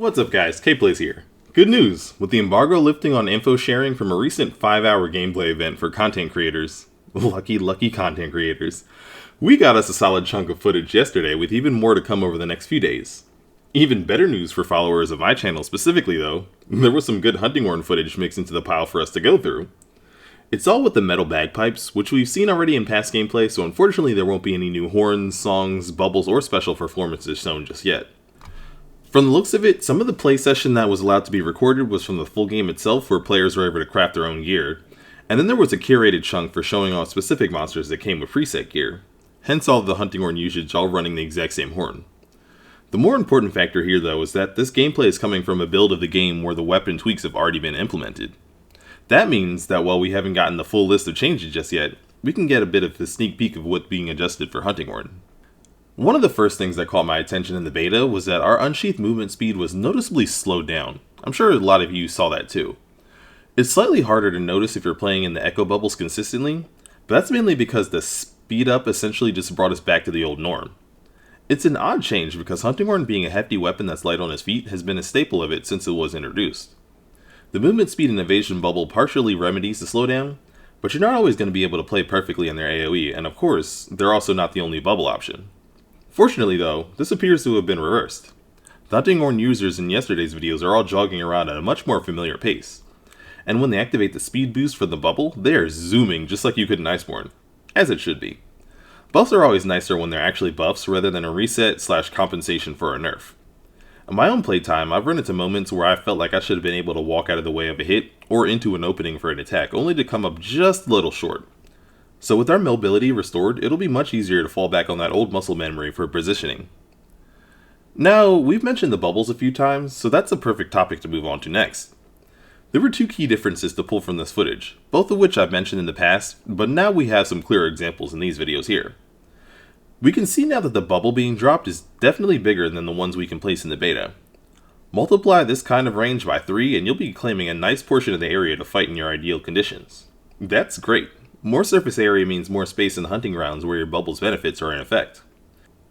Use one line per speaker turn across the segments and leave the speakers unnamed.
What's up guys, K-Plays here. Good news! With the embargo lifting on info sharing from a recent 5-hour gameplay event for content creators, lucky content creators, we got us a solid chunk of footage yesterday with even more to come over the next few days. Even better news for followers of my channel specifically though, there was some good hunting horn footage mixed into the pile for us to go through. It's all with the metal bagpipes, which we've seen already in past gameplay, so unfortunately there won't be any new horns, songs, bubbles, or special performances shown just yet. From the looks of it, some of the play session that was allowed to be recorded was from the full game itself where players were able to craft their own gear, and then there was a curated chunk for showing off specific monsters that came with preset gear, hence all of the hunting horn usage all running the exact same horn. The more important factor here though is that this gameplay is coming from a build of the game where the weapon tweaks have already been implemented. That means that while we haven't gotten the full list of changes just yet, we can get a bit of a sneak peek of what's being adjusted for hunting horn. One of the first things that caught my attention in the beta was that our unsheathed movement speed was noticeably slowed down. I'm sure a lot of you saw that too. It's slightly harder to notice if you're playing in the echo bubbles consistently, but that's mainly because the speed up essentially just brought us back to the old norm. It's an odd change because hunting horn being a hefty weapon that's light on its feet has been a staple of it since it was introduced. The movement speed and evasion bubble partially remedies the slowdown, but you're not always going to be able to play perfectly in their AoE, and of course, they're also not the only bubble option. Fortunately though, this appears to have been reversed. The hunting horn users in yesterday's videos are all jogging around at a much more familiar pace, and when they activate the speed boost for the bubble, they are zooming just like you could in Iceborne, as it should be. Buffs are always nicer when they're actually buffs rather than a reset/compensation for a nerf. In my own playtime, I've run into moments where I felt like I should have been able to walk out of the way of a hit or into an opening for an attack, only to come up just a little short. So with our mobility restored, it'll be much easier to fall back on that old muscle memory for positioning. Now, we've mentioned the bubbles a few times, so that's a perfect topic to move on to next. There were two key differences to pull from this footage, both of which I've mentioned in the past, but now we have some clearer examples in these videos here. We can see now that the bubble being dropped is definitely bigger than the ones we can place in the beta. Multiply this kind of range by 3 and you'll be claiming a nice portion of the area to fight in your ideal conditions. That's great. More surface area means more space in the hunting grounds where your bubble's benefits are in effect.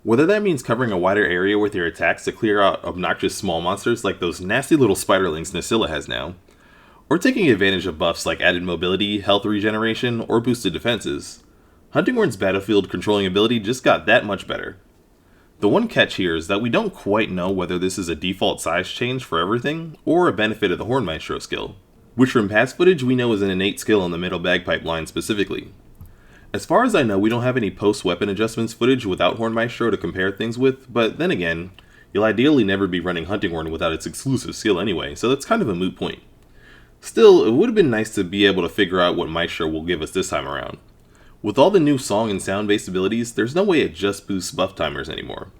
Whether that means covering a wider area with your attacks to clear out obnoxious small monsters like those nasty little spiderlings Nasilla has now, or taking advantage of buffs like added mobility, health regeneration, or boosted defenses, hunting horn's battlefield controlling ability just got that much better. The one catch here is that we don't quite know whether this is a default size change for everything, or a benefit of the Horn Maestro skill, which from past footage we know is an innate skill on the middle bagpipe line specifically. As far as I know, we don't have any post-weapon adjustments footage without Horn Maestro to compare things with, but then again, you'll ideally never be running hunting horn without its exclusive skill anyway, so that's kind of a moot point. Still, it would have been nice to be able to figure out what Maestro will give us this time around. With all the new song and sound-based abilities, there's no way it just boosts buff timers anymore.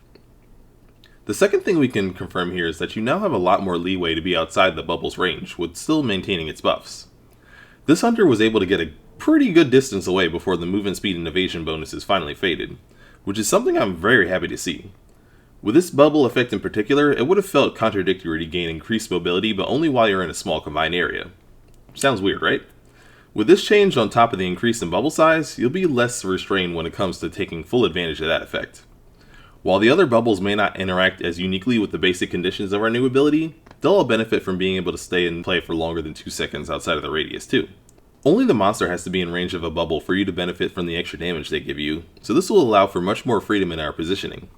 The second thing we can confirm here is that you now have a lot more leeway to be outside the bubble's range, with still maintaining its buffs. This hunter was able to get a pretty good distance away before the movement speed and evasion bonuses finally faded, which is something I'm very happy to see. With this bubble effect in particular, it would have felt contradictory to gain increased mobility but only while you're in a small combined area. Sounds weird, right? With this change on top of the increase in bubble size, you'll be less restrained when it comes to taking full advantage of that effect. While the other bubbles may not interact as uniquely with the basic conditions of our new ability, they'll all benefit from being able to stay in play for longer than 2 seconds outside of the radius too. Only the monster has to be in range of a bubble for you to benefit from the extra damage they give you, so this will allow for much more freedom in our positioning.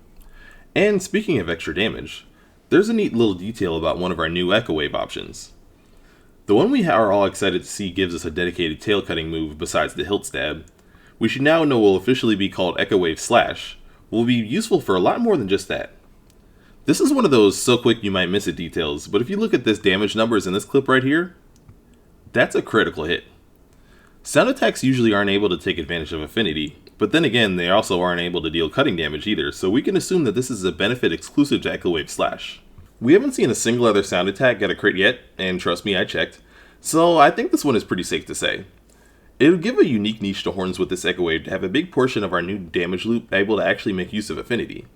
And speaking of extra damage, there's a neat little detail about one of our new Echo Wave options. The one we are all excited to see gives us a dedicated tail cutting move besides the hilt stab. We should now know will officially be called Echo Wave Slash, will be useful for a lot more than just that. This is one of those so quick you might miss it details, but if you look at this damage numbers in this clip right here, that's a critical hit. Sound attacks usually aren't able to take advantage of affinity, but then again they also aren't able to deal cutting damage either, so we can assume that this is a benefit exclusive to Echo Wave Slash. We haven't seen a single other sound attack get a crit yet, and trust me, I checked, so I think this one is pretty safe to say. It would give a unique niche to horns with this Echo Wave to have a big portion of our new damage loop able to actually make use of affinity.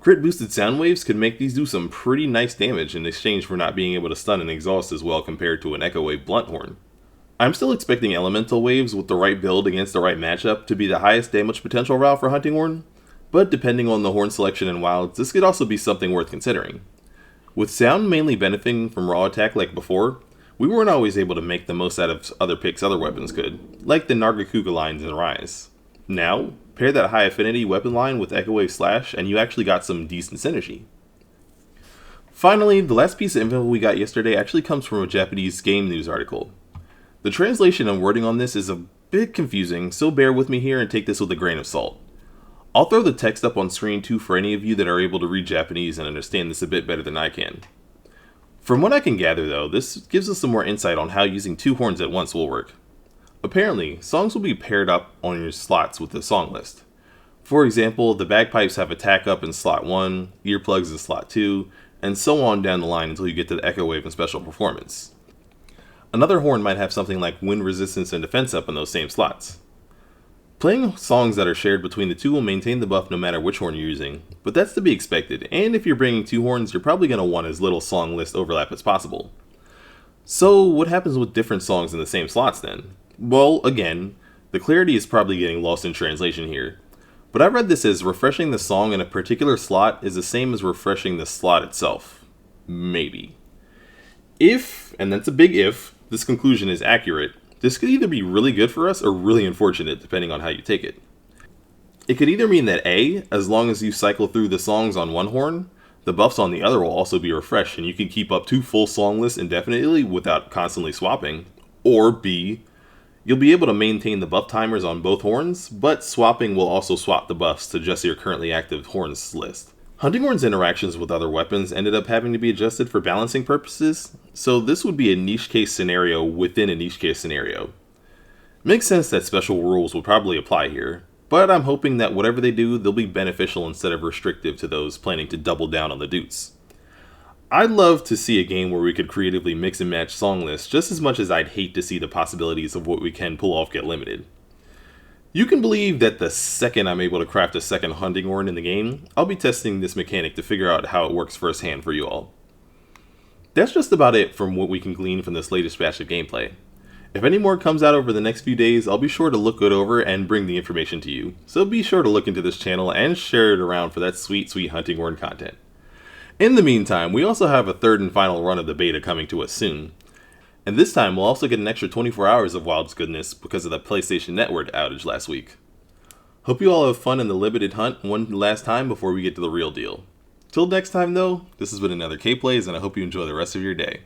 Crit boosted sound waves could make these do some pretty nice damage in exchange for not being able to stun and exhaust as well compared to an Echo Wave blunt horn. I'm still expecting elemental waves with the right build against the right matchup to be the highest damage potential route for hunting horn, but depending on the horn selection and wilds, this could also be something worth considering. With sound mainly benefiting from raw attack like before, we weren't always able to make the most out of other picks other weapons could, like the Nargacuga lines in Rise. Now, pair that high affinity weapon line with Echo Wave Slash and you actually got some decent synergy. Finally, the last piece of info we got yesterday actually comes from a Japanese game news article. The translation and wording on this is a bit confusing, so bear with me here and take this with a grain of salt. I'll throw the text up on screen too for any of you that are able to read Japanese and understand this a bit better than I can. From what I can gather though, this gives us some more insight on how using two horns at once will work. Apparently, songs will be paired up on your slots with the song list. For example, the bagpipes have attack up in slot 1, earplugs in slot 2, and so on down the line until you get to the echo wave and special performance. Another horn might have something like wind resistance and defense up in those same slots. Playing songs that are shared between the two will maintain the buff no matter which horn you're using, but that's to be expected, and if you're bringing two horns, you're probably going to want as little song list overlap as possible. So what happens with different songs in the same slots then? Well, again, the clarity is probably getting lost in translation here, but I read this as refreshing the song in a particular slot is the same as refreshing the slot itself. Maybe. If, and that's a big if, this conclusion is accurate, this could either be really good for us or really unfortunate depending on how you take it. It could either mean that A, as long as you cycle through the songs on one horn, the buffs on the other will also be refreshed and you can keep up two full song lists indefinitely without constantly swapping, or B, you'll be able to maintain the buff timers on both horns, but swapping will also swap the buffs to just your currently active horns list. Hunting Horn's interactions with other weapons ended up having to be adjusted for balancing purposes, so this would be a niche case scenario within a niche case scenario. Makes sense that special rules will probably apply here, but I'm hoping that whatever they do, they'll be beneficial instead of restrictive to those planning to double down on the Dutes. I'd love to see a game where we could creatively mix and match song lists just as much as I'd hate to see the possibilities of what we can pull off get limited. You can believe that the second I'm able to craft a second Hunting Horn in the game, I'll be testing this mechanic to figure out how it works firsthand for you all. That's just about it from what we can glean from this latest batch of gameplay. If any more comes out over the next few days, I'll be sure to look it over and bring the information to you, so be sure to look into this channel and share it around for that sweet Hunting Horn content. In the meantime, we also have a third and final run of the beta coming to us soon. And this time we'll also get an extra 24 hours of Wild's goodness because of the PlayStation Network outage last week. Hope you all have fun in the limited hunt one last time before we get to the real deal. Till next time though, this has been another K-Plays and I hope you enjoy the rest of your day.